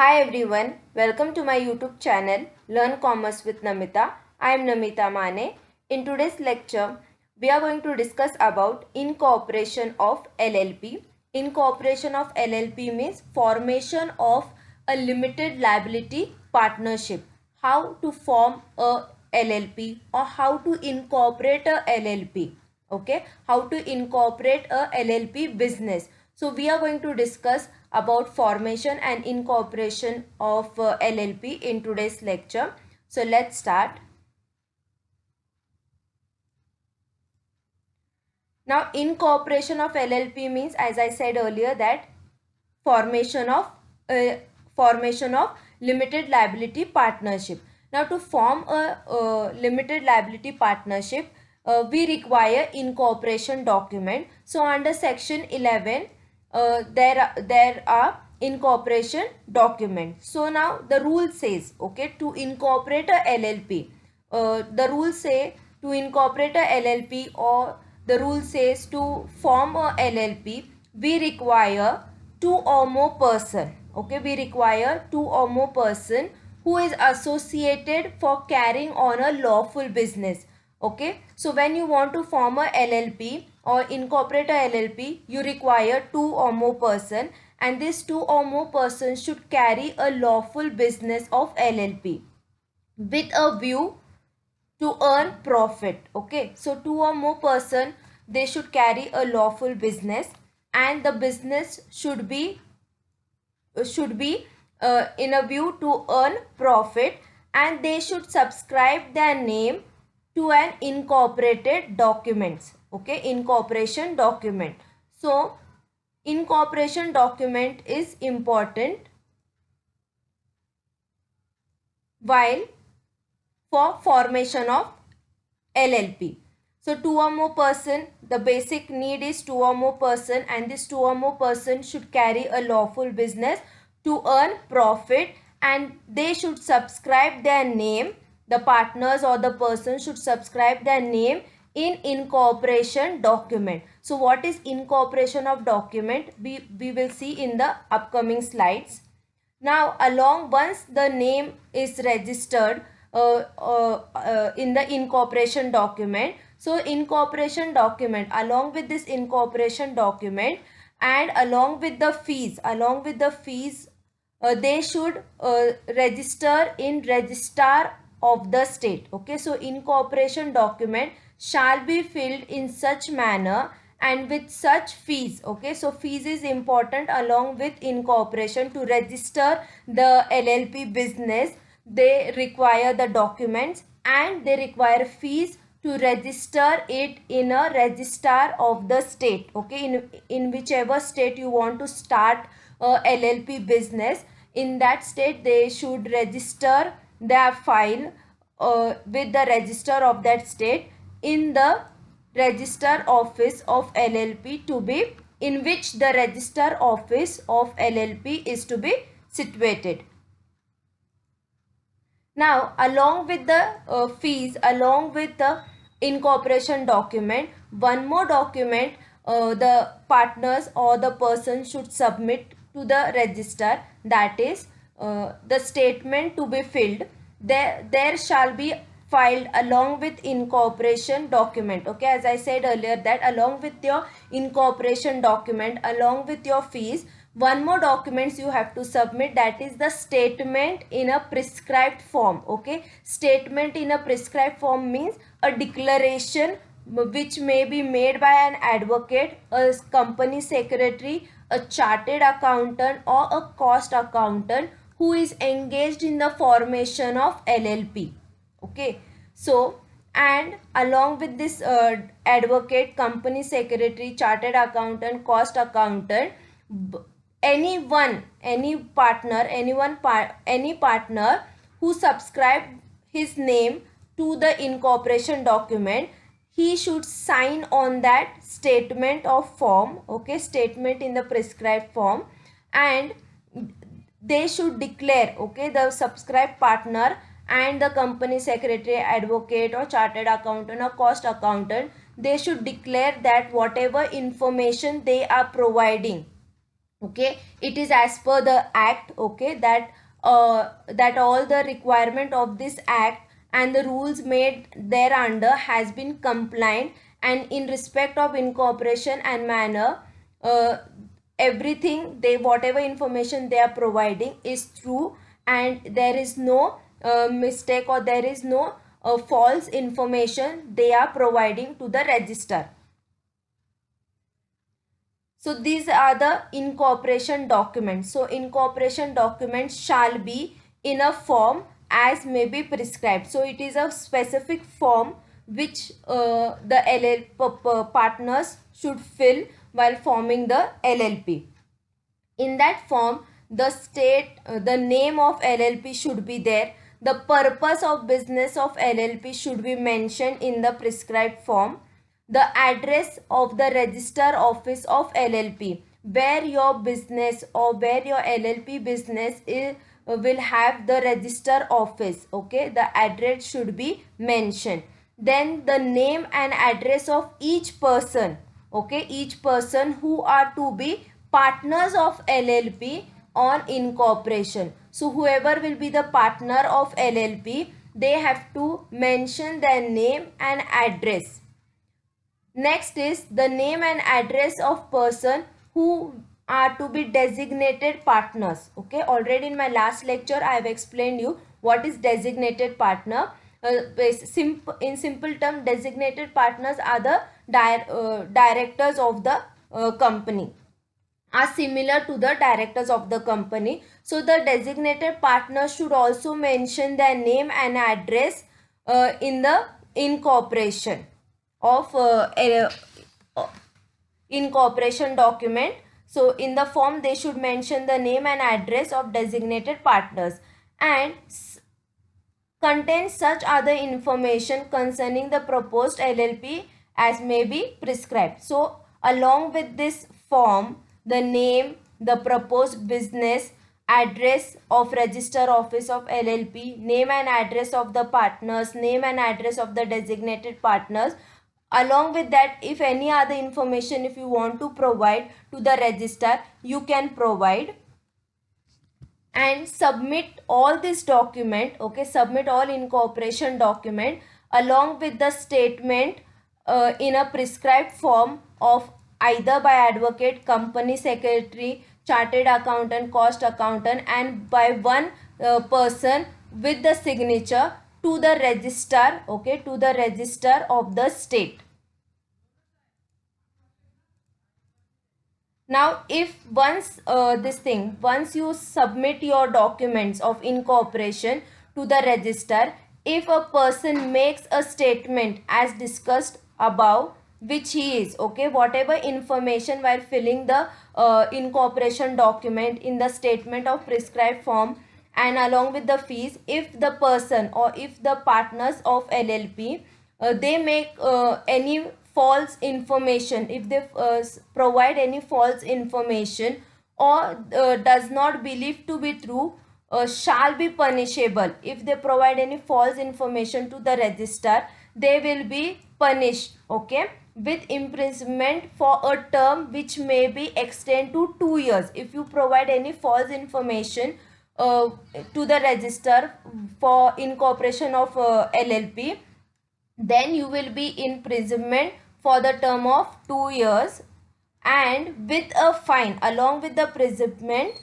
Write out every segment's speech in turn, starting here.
Hi everyone, welcome to my YouTube channel Learn Commerce with Namita. I am Namita Mane. In today's lecture, we are going to discuss about incorporation of LLP. Incorporation of LLP means formation of a limited liability partnership. How to form a LLP or how to incorporate a LLP. Okay, how to incorporate a LLP business. So we are going to discuss about formation and incorporation of LLP in today's lecture. So let's start. Now incorporation of LLP means, as I said earlier, that formation of limited liability partnership. Now to form a limited liability partnership, we require incorporation document. So under section 11, there are incorporation document. So now the rule says, okay, to incorporate a LLP, the rules say to incorporate a LLP, or the rule says to form a LLP, we require two or more person. Okay, we require two or more person who is associated for carrying on a lawful business. Okay, so when you want to form a LLP or incorporate a LLP, you require two or more person, and this two or more persons should carry a lawful business of LLP with a view to earn profit. Okay, so two or more person, they should carry a lawful business, and the business should be in a view to earn profit, and they should subscribe their name to an incorporated documents. Okay, incorporation document. So incorporation document is important while for formation of LLP. So two or more person, the basic need is two or more person, and this two or more person should carry a lawful business to earn profit, and they should subscribe their name. The partners or the person should subscribe their name in incorporation document. So what is incorporation of document? We will see in the upcoming slides. Now once the name is registered in the incorporation document, so incorporation document, along with this incorporation document and along with the fees, they should register in registrar of the state. Okay, so incorporation document shall be filled in such manner and with such fees. Okay, so fees is important along with incorporation. To register the LLP business, they require the documents and they require fees to register it in a registrar of the state. Okay, in whichever state you want to start a LLP business, in that state they should register their file with the register of that state in the register office of LLP, to be in which the register office of LLP is to be situated. Now along with the fees, along with the incorporation document, one more document the partners or the person should submit to the register, that is the statement to be filled. There shall be filed along with incorporation document. Okay, as I said earlier, that along with your incorporation document, along with your fees, one more documents you have to submit, that is the statement in a prescribed form. Okay, statement in a prescribed form means a declaration which may be made by an advocate, a company secretary, a chartered accountant, or a cost accountant who is engaged in the formation of LLP. Okay, so and along with this advocate, company secretary, chartered accountant, cost accountant, any partner who subscribe his name to the incorporation document, he should sign on that statement of form. Okay, statement in the prescribed form, and they should declare, okay, the subscribed partner and the company secretary, advocate or chartered accountant or cost accountant, they should declare that whatever information they are providing, Okay, it is as per the act, okay, that that all the requirement of this act and the rules made thereunder has been compliant, and in respect of incorporation and manner, uh, everything they, whatever information they are providing is true, and there is no mistake, or there is no false information they are providing to the register. So these are the incorporation documents. So incorporation documents shall be in a form as may be prescribed. So it is a specific form which the partners should fill while forming the LLP. In that form, the name of LLP should be there. The purpose of business of LLP should be mentioned in the prescribed form. The address of the register office of LLP, where your business or where your LLP business is, will have the register office. Okay, the address should be mentioned. Then the name and address of each person. Okay, each person who are to be partners of LLP on incorporation. So whoever will be the partner of LLP, they have to mention their name and address. Next is the name and address of person who are to be designated partners. Okay, already in my last lecture I have explained you what is designated partner. In simple term, designated partners are the directors of the company, are similar to the directors of the company. So the designated partner should also mention their name and address in the incorporation of incorporation document. So in the form they should mention the name and address of designated partners, and contain such other information concerning the proposed LLP as may be prescribed. So along with this form, the name, the proposed business, address of register office of LLP, name and address of the partners, name and address of the designated partners. Along with that, if any other information if you want to provide to the register, you can provide, and submit all this document. Okay, submit all incorporation document along with the statement in a prescribed form of either by advocate, company secretary, chartered accountant, cost accountant, and by one person with the signature to the register. Okay, to the register of the state. Now if once you submit your documents of incorporation to the register, if a person makes a statement as discussed above, which he is, okay, whatever information while filling the incorporation document in the statement of prescribed form and along with the fees, if the person or if the partners of LLP they make any false information, if they provide any false information or does not believe to be true, shall be punishable. If they provide any false information to the register, they will be punished, okay, with imprisonment for a term which may be extended to 2 years. If you provide any false information to the register for incorporation of LLP, then you will be imprisonment for the term of 2 years, and with a fine. Along with the imprisonment,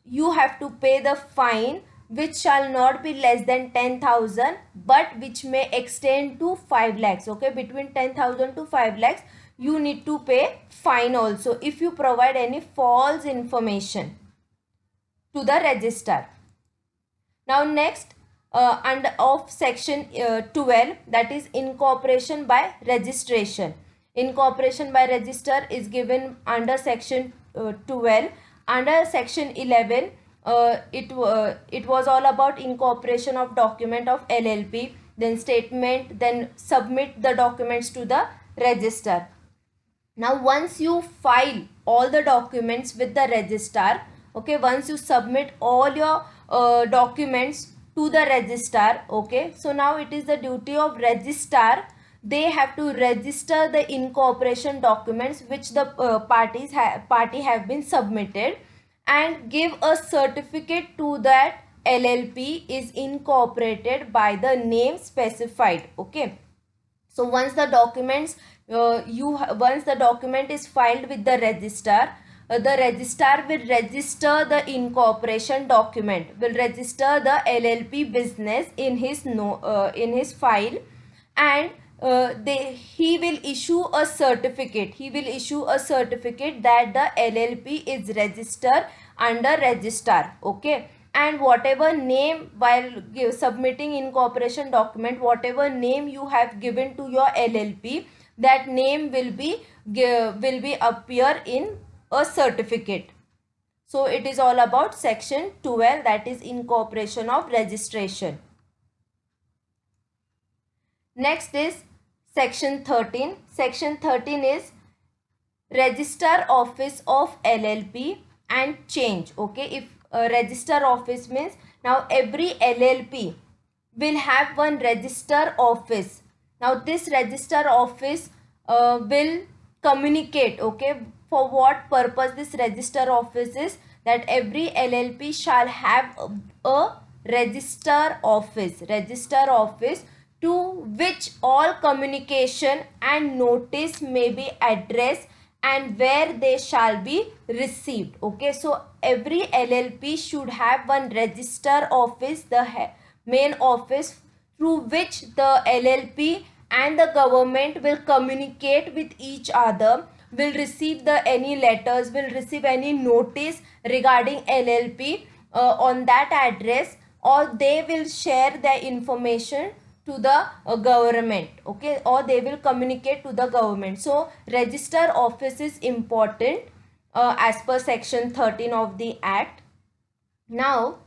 you have to pay the fine, which shall not be less than 10,000 but which may extend to 5 lakhs. Okay, between 10,000 to 5 lakhs you need to pay fine also if you provide any false information to the register. Now next, under of section 12, that is incorporation by registration. Incorporation by register is given under section 12. Under section 11, it was all about incorporation of document of LLP, then statement, then submit the documents to the register. Now once you file all the documents with the register, okay, once you submit all your documents to the register, okay, so now it is the duty of registrar they have to register the incorporation documents which the party have been submitted, and give a certificate to that LLP is incorporated by the name specified. Okay, so once the documents once the document is filed with the registrar will register the incorporation document, will register the LLP business in his file, and he will issue a certificate. He will issue a certificate that the LLP is registered under registrar. Okay, and whatever name, while submitting incorporation document, whatever name you have given to your LLP, that name will be appear in a certificate. So it is all about section 12, that is incorporation of registration. Next is section 13. Section 13 is register office of LLP and change. Okay, if register office means, now every LLP will have one register office. Now this register office will communicate. Okay, for what purpose this register office is, that every LLP shall have a register office to which all communication and notice may be addressed and where they shall be received. Okay, so every LLP should have one register office, the main office, through which the LLP and the government will communicate with each other, will receive any letters, will receive any notice regarding LLP on that address, or they will share their information to the government. Okay, or they will communicate to the government. So register office is important as per section 13 of the act. Now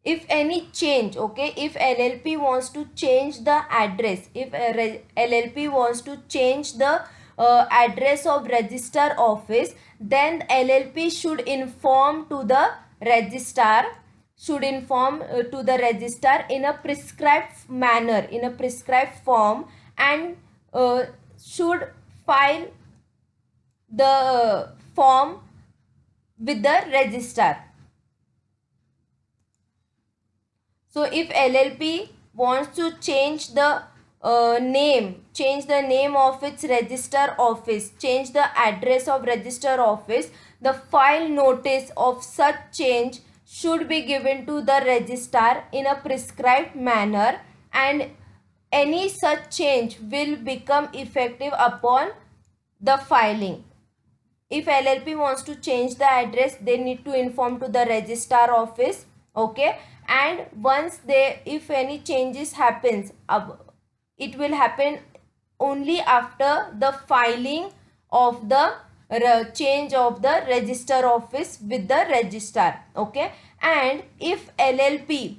if any change, okay, if LLP wants to change the address, if LLP wants to change the address of register office, then LLP should inform to the registrar, in a prescribed manner, in a prescribed form, and should file the form with the registrar. So if LLP wants to change the name of its register office, change the address of register office, the file notice of such change should be given to the registrar in a prescribed manner, and any such change will become effective upon the filing. If LLP wants to change the address, they need to inform to the registrar office. Okay, and once if any changes happens, it will happen only after the filing of the change of the register office with the registrar. Okay, and if LLP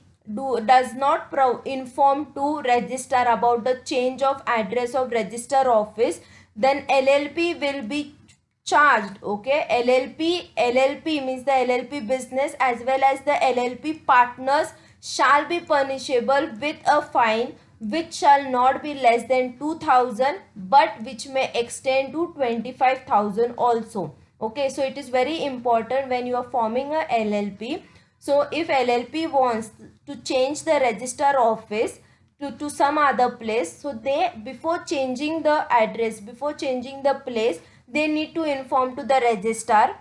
does not inform to registrar about the change of address of register office, then LLP will be charged. Okay, LLP means the LLP business as well as the LLP partners shall be punishable with a fine which shall not be less than 2,000 but which may extend to 25,000 also. Okay, so it is very important when you are forming a LLP. So if LLP wants to change the register office to some other place, so they, before changing the address, before changing the place, they need to inform to the registrar.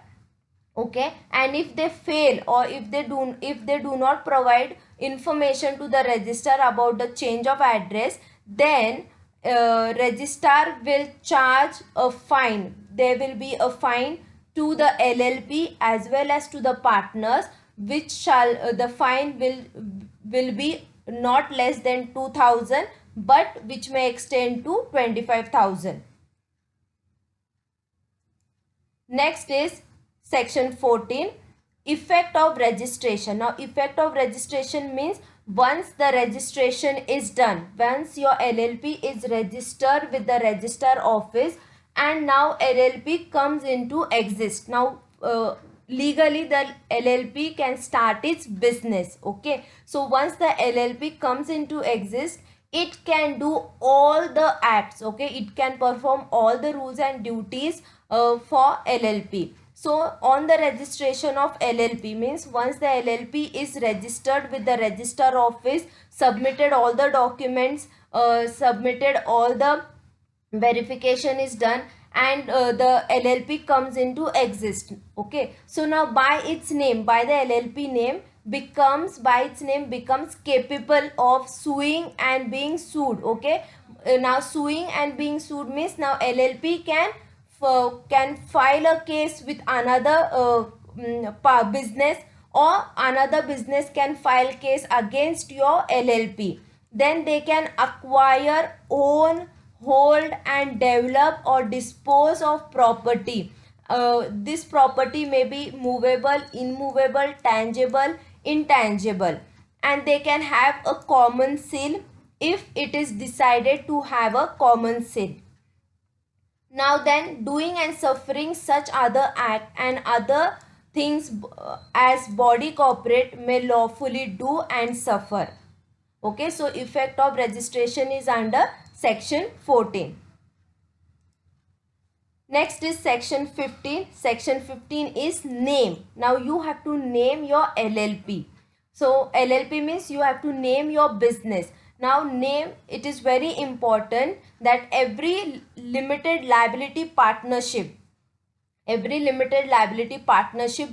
Okay, and if they fail, or if they do not provide information to the registrar about the change of address, then registrar will charge a fine. There will be a fine to the LLP as well as to the partners, which shall the fine will be not less than 2,000 but which may extend to 25,000. Next is section 14, effect of registration. Now effect of registration means once the registration is done, once your LLP is registered with the registrar office and now LLP comes into exist. Now legally the LLP can start its business. Okay, so once the LLP comes into exist, it can do all the acts, okay, it can perform all the rules and duties for LLP. So on the registration of LLP means once the LLP is registered with the registrar office, submitted all the documents, submitted all the verification is done, and the LLP comes into exist. Okay, so now by its name, by the LLP name becomes, by its name becomes capable of suing and being sued. Okay, now suing and being sued means now LLP can file a case with another business, or another business can file case against your LLP. Then they can acquire, own, hold and develop or dispose of property. This property may be movable, immovable, tangible, intangible, and they can have a common seal if it is decided to have a common seal. Now then, doing and suffering such other act and other things as body corporate may lawfully do and suffer. Okay, so effect of registration is under section 14. Next is section 15. Section 15 is name. Now you have to name your LLP. So LLP means you have to name your business. Now name, it is very important that every limited liability partnership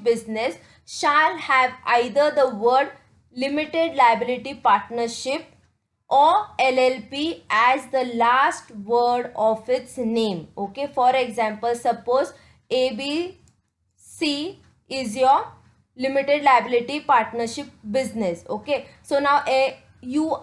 business shall have either the word limited liability partnership or LLP as the last word of its name. Okay, for example, suppose ABC is your limited liability partnership business. Okay, so now you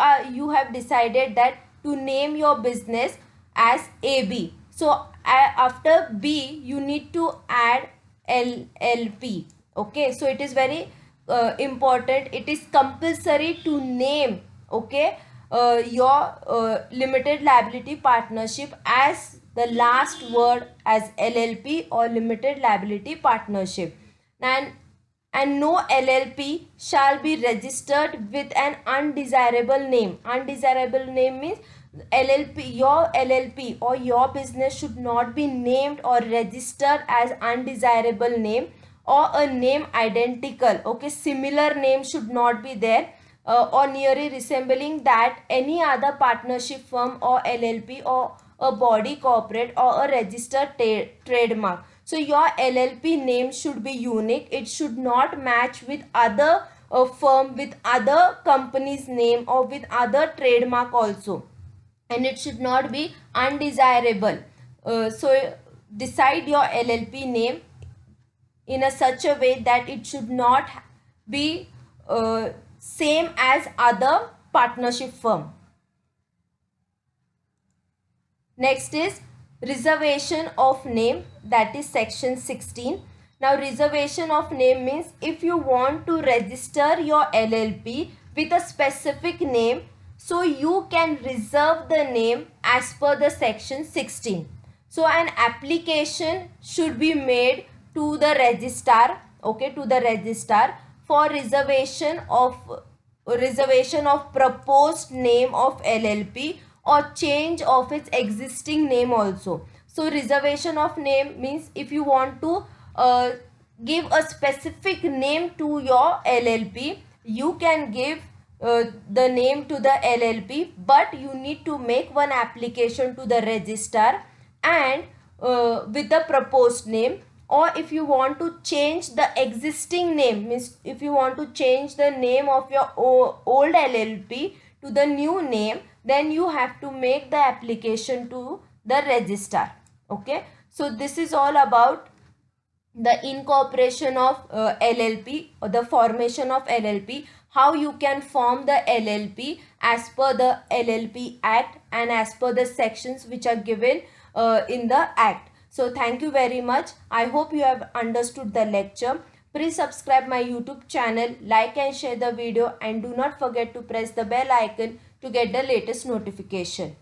have decided that to name your business as AB. So after B you need to add LLP. Okay, so it is very important, it is compulsory to name, okay, your limited liability partnership as the last word as LLP or limited liability partnership. And no LLP shall be registered with an undesirable name. Undesirable name means your LLP or your business should not be named or registered as undesirable name or a name identical. Okay, similar name should not be there or nearly resembling that any other partnership firm or LLP or a body corporate or a registered trademark. So your LLP name should be unique. It should not match with other firm, with other company's name or with other trademark also. And it should not be undesirable. So decide your LLP name in a such a way that it should not be same as other partnership firm. Next is reservation of name, that is section 16. Now reservation of name means if you want to register your LLP with a specific name, so you can reserve the name as per the section 16. So an application should be made to the registrar, okay, to the registrar for reservation of proposed name of LLP or change of its existing name also. So reservation of name means if you want to give a specific name to your LLP, you can give the name to the LLP, but you need to make one application to the registrar and with the proposed name. Or if you want to change the existing name, means if you want to change the name of your old LLP to the new name, then you have to make the application to the registrar. Okay, so this is all about the incorporation of LLP or the formation of LLP, how you can form the LLP as per the LLP Act and as per the sections which are given in the Act. So thank you very much. I hope you have understood the lecture. Please subscribe my YouTube channel, like and share the video, and do not forget to press the bell icon to get the latest notification.